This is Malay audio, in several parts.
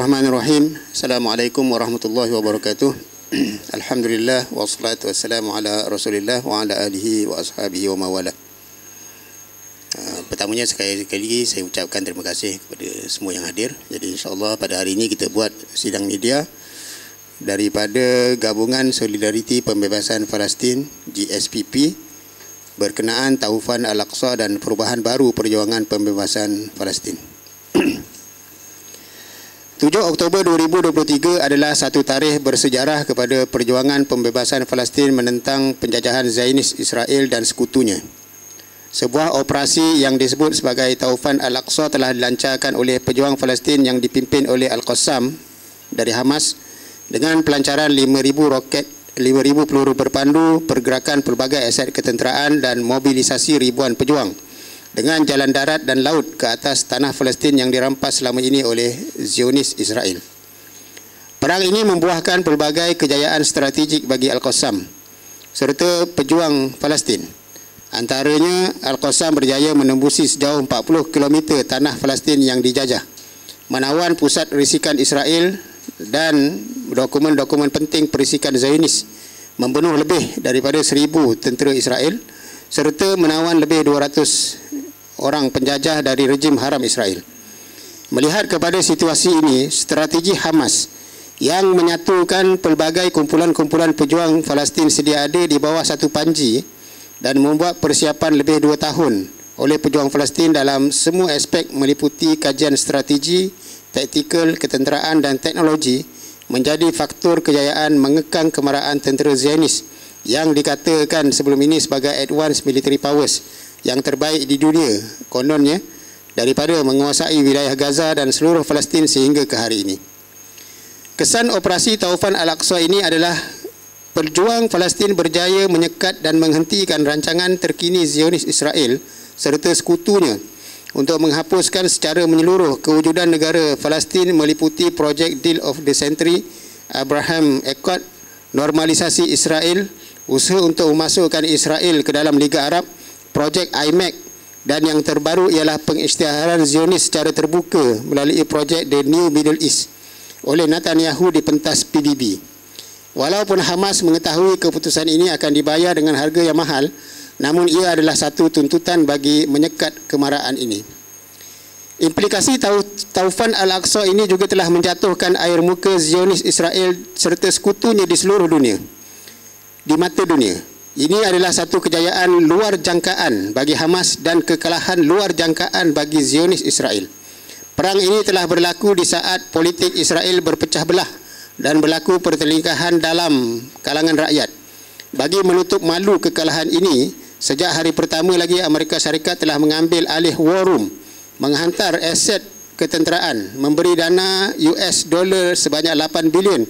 Bismillahirrahmanirrahim. Assalamualaikum warahmatullahi wabarakatuh. Alhamdulillah wassalatu wassalamu ala Rasulillah wa ala alihi wa ashabihi wa mawala. Pertamanya sekali lagi saya ucapkan terima kasih kepada semua yang hadir. Jadi insya-Allah pada hari ini kita buat sidang media daripada Gabungan Solidariti Pembebasan Palestin GSPP berkenaan Taufan Al-Aqsa dan perubahan baru perjuangan pembebasan Palestin. 7 Oktober 2023 adalah satu tarikh bersejarah kepada perjuangan pembebasan Palestin menentang penjajahan Zionis Israel dan sekutunya. Sebuah operasi yang disebut sebagai Taufan Al-Aqsa telah dilancarkan oleh pejuang Palestin yang dipimpin oleh Al-Qassam dari Hamas dengan pelancaran 5,000 roket, 5,000 peluru berpandu, pergerakan pelbagai aset ketenteraan dan mobilisasi ribuan pejuang dengan jalan darat dan laut ke atas tanah Palestin yang dirampas selama ini oleh Zionis Israel. Perang ini membuahkan pelbagai kejayaan strategik bagi Al-Qassam serta pejuang Palestin. Antaranya, Al-Qassam berjaya menembusi sejauh 40 km tanah Palestin yang dijajah, menawan pusat risikan Israel dan dokumen-dokumen penting perisikan Zionis, membunuh lebih daripada 1,000 tentera Israel serta menawan lebih 200 orang penjajah dari rejim haram Israel. Melihat kepada situasi ini, strategi Hamas yang menyatukan pelbagai kumpulan-kumpulan pejuang Palestin sedia ada di bawah satu panji dan membuat persiapan lebih 2 tahun oleh pejuang Palestin dalam semua aspek meliputi kajian strategi, taktikal, ketenteraan dan teknologi menjadi faktor kejayaan mengekang kemarahan tentera Zionis yang dikatakan sebelum ini sebagai advanced military powers yang terbaik di dunia kononnya daripada menguasai wilayah Gaza dan seluruh Palestin sehingga ke hari ini. Kesan operasi Taufan Al-Aqsa ini adalah pejuang Palestin berjaya menyekat dan menghentikan rancangan terkini Zionis Israel serta sekutunya untuk menghapuskan secara menyeluruh kewujudan negara Palestin meliputi projek Deal of the Century, Abraham Accord, normalisasi Israel, usaha untuk memasukkan Israel ke dalam Liga Arab, projek IMEC dan yang terbaru ialah pengisytiharan Zionis secara terbuka melalui projek The New Middle East oleh Netanyahu di pentas PBB. Walaupun Hamas mengetahui keputusan ini akan dibayar dengan harga yang mahal, namun ia adalah satu tuntutan bagi menyekat kemarahan ini. Implikasi Taufan Al-Aqsa ini juga telah menjatuhkan air muka Zionis Israel serta sekutunya di seluruh dunia, di mata dunia. Ini adalah satu kejayaan luar jangkaan bagi Hamas dan kekalahan luar jangkaan bagi Zionis Israel. Perang ini telah berlaku di saat politik Israel berpecah belah dan berlaku pertelingkahan dalam kalangan rakyat. Bagi menutup malu kekalahan ini, sejak hari pertama lagi Amerika Syarikat telah mengambil alih war room, menghantar aset ketenteraan, memberi dana US dolar sebanyak 8 bilion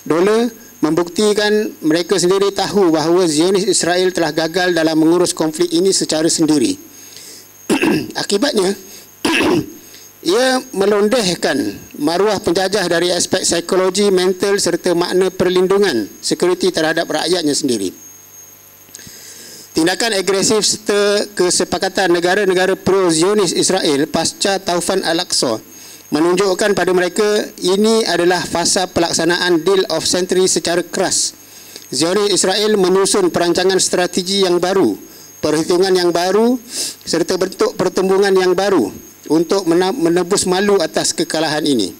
dolar, membuktikan mereka sendiri tahu bahawa Zionis Israel telah gagal dalam mengurus konflik ini secara sendiri. Akibatnya, ia melondehkan maruah penjajah dari aspek psikologi, mental serta makna perlindungan security terhadap rakyatnya sendiri. Tindakan agresif serta kesepakatan negara-negara pro-Zionis Israel pasca Taufan Al-Aqsa menunjukkan pada mereka ini adalah fasa pelaksanaan Deal of Century secara keras. Zionis Israel menyusun perancangan strategi yang baru, perhitungan yang baru serta bentuk pertembungan yang baru untuk menebus malu atas kekalahan ini.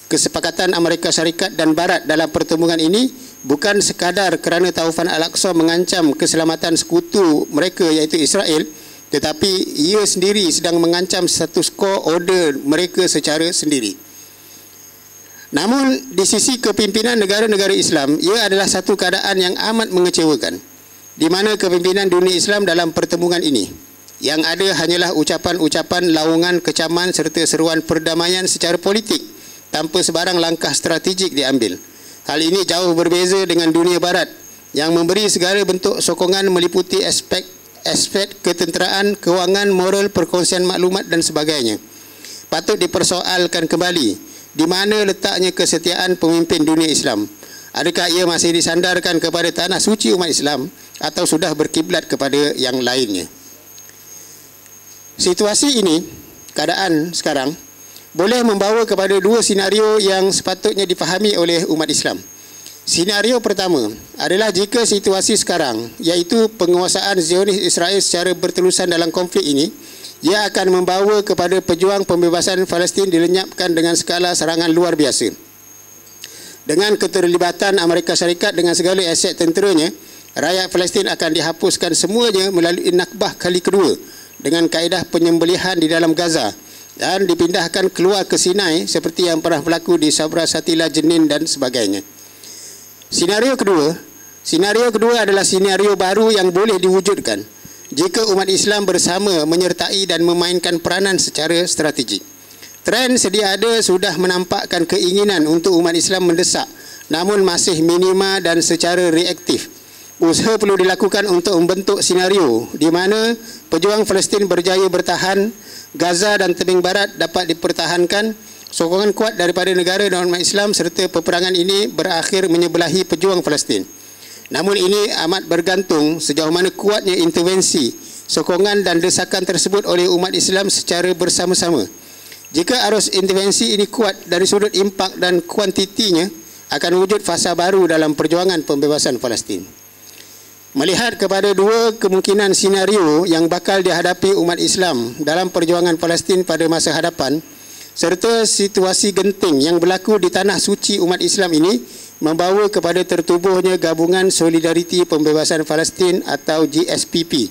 Kesepakatan Amerika Syarikat dan Barat dalam pertembungan ini bukan sekadar kerana Taufan Al-Aqsa mengancam keselamatan sekutu mereka iaitu Israel, tetapi ia sendiri sedang mengancam status quo order mereka secara sendiri. Namun di sisi kepimpinan negara-negara Islam, ia adalah satu keadaan yang amat mengecewakan, di mana kepimpinan dunia Islam dalam pertembungan ini yang ada hanyalah ucapan-ucapan laungan kecaman serta seruan perdamaian secara politik tanpa sebarang langkah strategik diambil. Hal ini jauh berbeza dengan dunia Barat yang memberi segala bentuk sokongan meliputi aspek ketenteraan, kewangan, moral, perkongsian maklumat dan sebagainya. Patut dipersoalkan kembali di mana letaknya kesetiaan pemimpin dunia Islam. Adakah ia masih disandarkan kepada tanah suci umat Islam atau sudah berkiblat kepada yang lainnya? Situasi ini, keadaan sekarang boleh membawa kepada dua senario yang sepatutnya difahami oleh umat Islam. Senario pertama adalah jika situasi sekarang, iaitu penguasaan Zionis Israel secara berterusan dalam konflik ini, ia akan membawa kepada pejuang pembebasan Palestin dilenyapkan dengan skala serangan luar biasa. Dengan keterlibatan Amerika Syarikat dengan segala aset tenteranya, rakyat Palestin akan dihapuskan semuanya melalui Nakbah kali kedua dengan kaedah penyembelihan di dalam Gaza dan dipindahkan keluar ke Sinai seperti yang pernah berlaku di Sabra, Shatila, Jenin dan sebagainya. Senario kedua adalah senario baru yang boleh diwujudkan jika umat Islam bersama menyertai dan memainkan peranan secara strategik. Trend sedia ada sudah menampakkan keinginan untuk umat Islam mendesak, namun masih minima dan secara reaktif. Usaha perlu dilakukan untuk membentuk senario di mana pejuang Palestin berjaya bertahan, Gaza dan tebing barat dapat dipertahankan, sokongan kuat daripada negara dan umat Islam serta peperangan ini berakhir menyebelahi pejuang Palestin. Namun ini amat bergantung sejauh mana kuatnya intervensi, sokongan dan desakan tersebut oleh umat Islam secara bersama-sama. Jika arus intervensi ini kuat dari sudut impak dan kuantitinya, akan wujud fasa baru dalam perjuangan pembebasan Palestin. Melihat kepada dua kemungkinan senario yang bakal dihadapi umat Islam dalam perjuangan Palestin pada masa hadapan, serta situasi genting yang berlaku di tanah suci umat Islam ini, membawa kepada tertubuhnya Gabungan Solidariti Pembebasan Palestin atau GSPP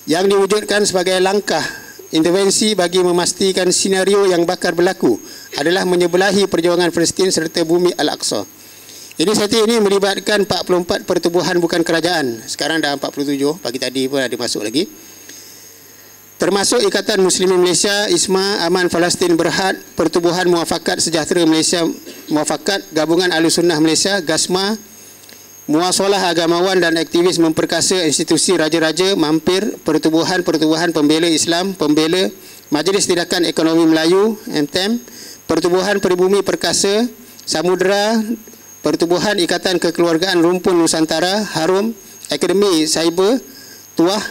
yang diwujudkan sebagai langkah intervensi bagi memastikan senario yang bakal berlaku adalah menyebelahi perjuangan Palestin serta bumi Al-Aqsa. Inisiatif ini melibatkan 44 pertubuhan bukan kerajaan. Sekarang dah 47, pagi tadi pun ada masuk lagi. Termasuk Ikatan Muslimin Malaysia, ISMA, Aman Palestin Berhad, Pertubuhan Muafakat Sejahtera Malaysia Muafakat, Gabungan Ahlussunnah Malaysia, GASMA, Muasalah Agamawan dan Aktivis Memperkasa Institusi Raja-Raja, Mampir, Pertubuhan Pembela Islam, Pembela, Majlis Tindakan Ekonomi Melayu, MTEM, Pertubuhan Peribumi Perkasa, Samudera, Pertubuhan Ikatan Kekeluargaan Rumpun Nusantara, Harum, Akademi Cyber, Tuah,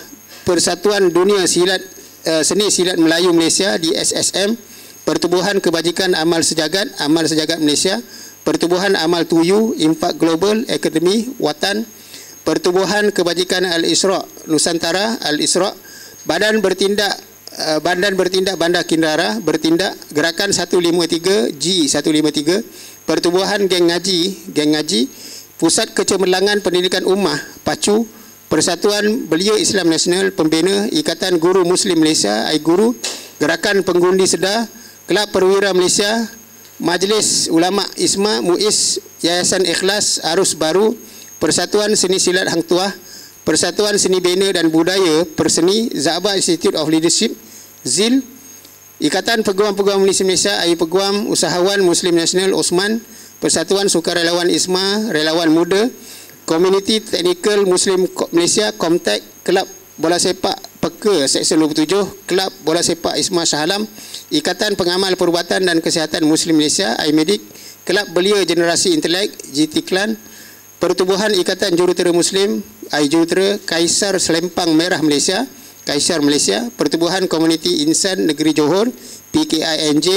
Persatuan Dunia Seni Silat Melayu Malaysia di SSM, Pertubuhan Kebajikan Amal Sejagat Malaysia, Pertubuhan Amal Tuyu, Impak Global, Akademi Watan, Pertubuhan Kebajikan Al-Isra' Nusantara, Al-Isra', Badan Bertindak Bandar Kindara, Bertindak, Gerakan 153, G153, Pertubuhan Geng Ngaji, Pusat Kecemerlangan Pendidikan Ummah, PACU, Persatuan Belia Islam Nasional, Pembina, Ikatan Guru Muslim Malaysia, iGuru, Gerakan Penggundi Sedar, Kelab Perwira Malaysia, Majlis Ulama ISMA, MUIS, Yayasan Ikhlas, Arus Baru, Persatuan Seni Silat Hang Tuah, Persatuan Seni Bina dan Budaya Perseni, Za'bah Institute of Leadership, ZIL, Ikatan Peguam-Peguam Muslim Malaysia, Peguam Usahawan Muslim Nasional Osman, Persatuan Sukarelawan ISMA, Relawan Muda, Community Technical Muslim Malaysia, Comtech, Kelab Bola Sepak Peka Seksyen 27, Kelab Bola Sepak ISMA Shah Alam, Ikatan Pengamal Perubatan dan Kesihatan Muslim Malaysia, iMedic, Kelab Belia Generasi Intelek, GT Klan, Pertubuhan Ikatan Jurutera Muslim, iJurutera, Kaisar Selempang Merah Malaysia, Kaisar Malaysia, Pertubuhan Komuniti Insan Negeri Johor, PKINJ,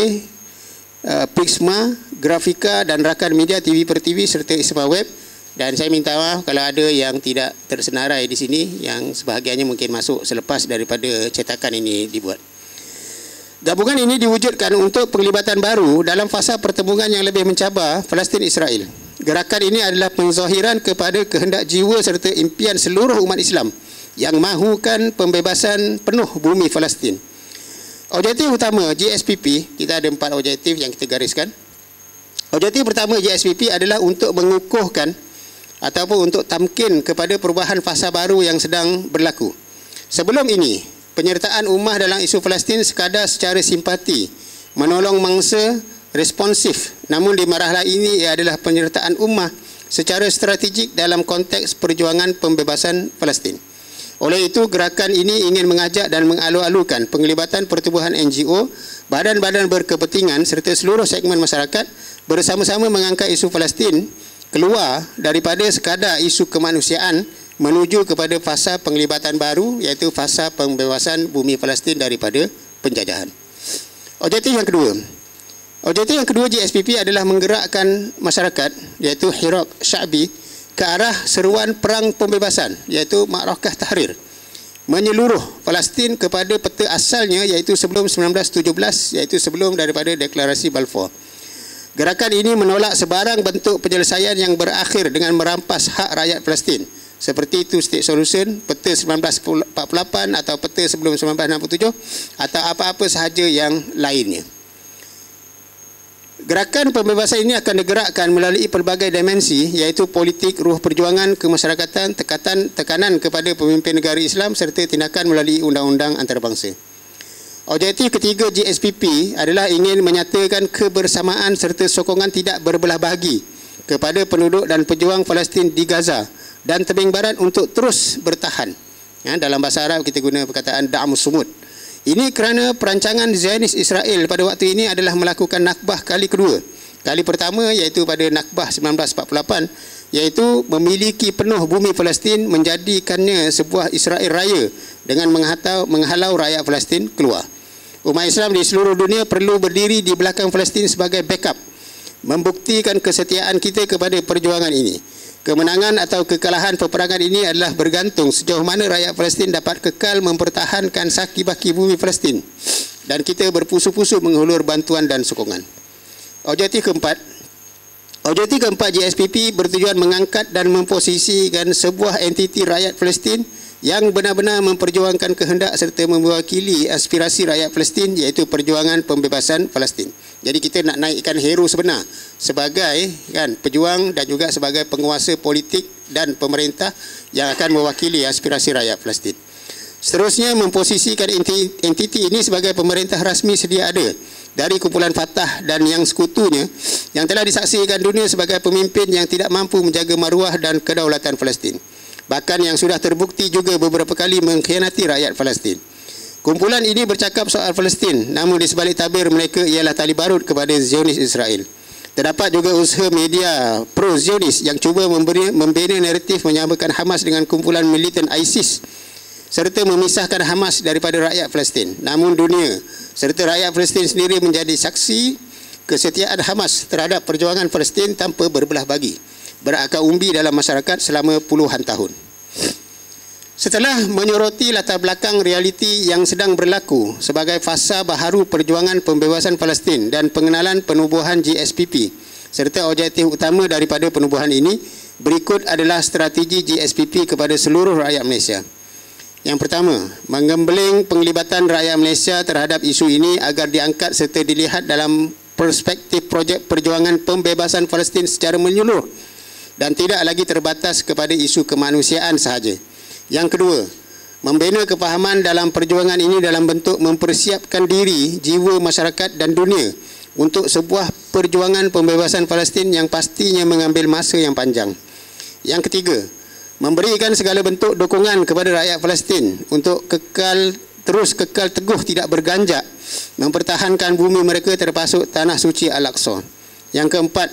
Pixma, Grafika dan rakan media TV per TV serta ISMA Web. Dan saya minta maaf kalau ada yang tidak tersenarai di sini, yang sebahagiannya mungkin masuk selepas daripada cetakan ini dibuat. Gabungan ini diwujudkan untuk penglibatan baru dalam fasa pertemuan yang lebih mencabar Palestin Israel. Gerakan ini adalah penzahiran kepada kehendak jiwa serta impian seluruh umat Islam yang mahukan pembebasan penuh bumi Palestin. Objektif utama GSPP, kita ada 4 objektif yang kita gariskan. Objektif pertama GSPP adalah untuk mengukuhkan ataupun untuk tamkin kepada perubahan fasa baru yang sedang berlaku. Sebelum ini, penyertaan ummah dalam isu Palestin sekadar secara simpati, menolong mangsa, responsif. Namun di marhala ini ia adalah penyertaan ummah secara strategik dalam konteks perjuangan pembebasan Palestin. Oleh itu, gerakan ini ingin mengajak dan mengalu-alukan penglibatan pertubuhan NGO, badan-badan berkepentingan serta seluruh segmen masyarakat bersama-sama mengangkat isu Palestin keluar daripada sekadar isu kemanusiaan menuju kepada fasa penglibatan baru, iaitu fasa pembebasan bumi Palestin daripada penjajahan. Objektif yang kedua, Objektif yang kedua GSPP adalah menggerakkan masyarakat, iaitu hirak sya'bi, ke arah seruan perang pembebasan, iaitu Ma'rakah Tahrir, menyeluruh Palestin kepada peta asalnya, iaitu sebelum 1917, iaitu sebelum daripada deklarasi Balfour. Gerakan ini menolak sebarang bentuk penyelesaian yang berakhir dengan merampas hak rakyat Palestin, seperti Two State Solution, peta 1948 atau peta sebelum 1967 atau apa-apa sahaja yang lainnya. Gerakan pembebasan ini akan digerakkan melalui pelbagai dimensi, iaitu politik, ruh perjuangan, kemasyarakatan, tekanan kepada pemimpin negara Islam serta tindakan melalui undang-undang antarabangsa. Objektif ketiga GSPP adalah ingin menyatakan kebersamaan serta sokongan tidak berbelah bahagi kepada penduduk dan pejuang Palestin di Gaza dan tebing barat untuk terus bertahan. Dalam bahasa Arab kita guna perkataan da'mus sumud. Ini kerana perancangan Zionis Israel pada waktu ini adalah melakukan nakbah kali kedua. Kali pertama iaitu pada nakbah 1948, iaitu memiliki penuh bumi Palestin, menjadikannya sebuah Israel raya dengan menghalau rakyat Palestin keluar. Umat Islam di seluruh dunia perlu berdiri di belakang Palestin sebagai backup, membuktikan kesetiaan kita kepada perjuangan ini. Kemenangan atau kekalahan peperangan ini adalah bergantung sejauh mana rakyat Palestin dapat kekal mempertahankan saki-baki bumi Palestin, dan kita berpusu-pusu menghulur bantuan dan sokongan. Objektif keempat GSPP bertujuan mengangkat dan memposisikan sebuah entiti rakyat Palestin yang benar-benar memperjuangkan kehendak serta mewakili aspirasi rakyat Palestin, iaitu perjuangan pembebasan Palestin. Jadi kita nak naikkan hero sebenar sebagai pejuang dan juga sebagai penguasa politik dan pemerintah yang akan mewakili aspirasi rakyat Palestin. Seterusnya, memposisikan entiti ini sebagai pemerintah rasmi sedia ada dari kumpulan Fatah dan yang sekutunya yang telah disaksikan dunia sebagai pemimpin yang tidak mampu menjaga maruah dan kedaulatan Palestin. Bahkan yang sudah terbukti juga beberapa kali mengkhianati rakyat Palestin. Kumpulan ini bercakap soal Palestin, namun di sebalik tabir mereka ialah tali barut kepada Zionis Israel. Terdapat juga usaha media pro-Zionis yang cuba membina naratif menyamakan Hamas dengan kumpulan militan ISIS serta memisahkan Hamas daripada rakyat Palestin. Namun dunia serta rakyat Palestin sendiri menjadi saksi kesetiaan Hamas terhadap perjuangan Palestin tanpa berbelah bagi, berakar umbi dalam masyarakat selama puluhan tahun. Setelah menyoroti latar belakang realiti yang sedang berlaku sebagai fasa baharu perjuangan pembebasan Palestin dan pengenalan penubuhan GSPP serta objektif utama daripada penubuhan ini, berikut adalah strategi GSPP kepada seluruh rakyat Malaysia. Yang pertama, menggembeling penglibatan rakyat Malaysia terhadap isu ini agar diangkat serta dilihat dalam perspektif projek perjuangan pembebasan Palestin secara menyeluruh dan tidak lagi terbatas kepada isu kemanusiaan sahaja. Yang kedua, membina kefahaman dalam perjuangan ini dalam bentuk mempersiapkan diri, jiwa masyarakat dan dunia untuk sebuah perjuangan pembebasan Palestin yang pastinya mengambil masa yang panjang. Yang ketiga, memberikan segala bentuk dukungan kepada rakyat Palestin untuk terus kekal teguh tidak berganjak mempertahankan bumi mereka termasuk tanah suci Al-Aqsa. Yang keempat,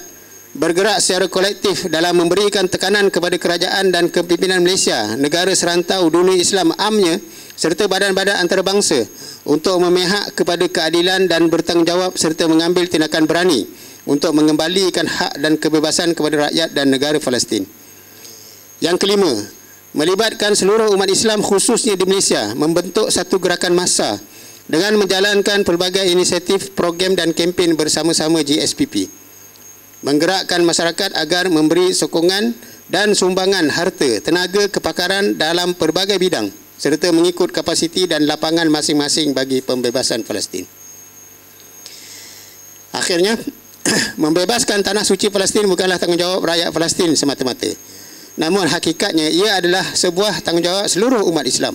bergerak secara kolektif dalam memberikan tekanan kepada kerajaan dan kepimpinan Malaysia, negara serantau dunia Islam amnya serta badan-badan antarabangsa untuk memihak kepada keadilan dan bertanggungjawab serta mengambil tindakan berani untuk mengembalikan hak dan kebebasan kepada rakyat dan negara Palestin. Yang kelima, melibatkan seluruh umat Islam khususnya di Malaysia membentuk satu gerakan massa dengan menjalankan pelbagai inisiatif, program dan kempen bersama-sama GSPP. Menggerakkan masyarakat agar memberi sokongan dan sumbangan harta, tenaga, kepakaran dalam pelbagai bidang serta mengikut kapasiti dan lapangan masing-masing bagi pembebasan Palestin. Akhirnya, membebaskan tanah suci Palestin bukanlah tanggungjawab rakyat Palestin semata-mata. Namun hakikatnya ia adalah sebuah tanggungjawab seluruh umat Islam.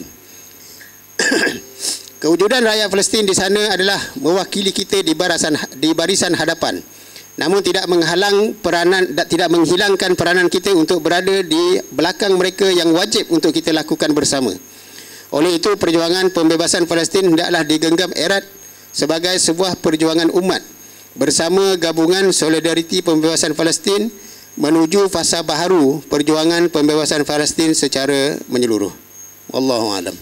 Kewujudan rakyat Palestin di sana adalah mewakili kita di barisan hadapan. Namun tidak menghilangkan peranan kita untuk berada di belakang mereka yang wajib untuk kita lakukan bersama. Oleh itu, perjuangan pembebasan Palestin hendaklah digenggam erat sebagai sebuah perjuangan umat bersama gabungan solidariti pembebasan Palestin menuju fasa baharu perjuangan pembebasan Palestin secara menyeluruh. Wallahu a'lam.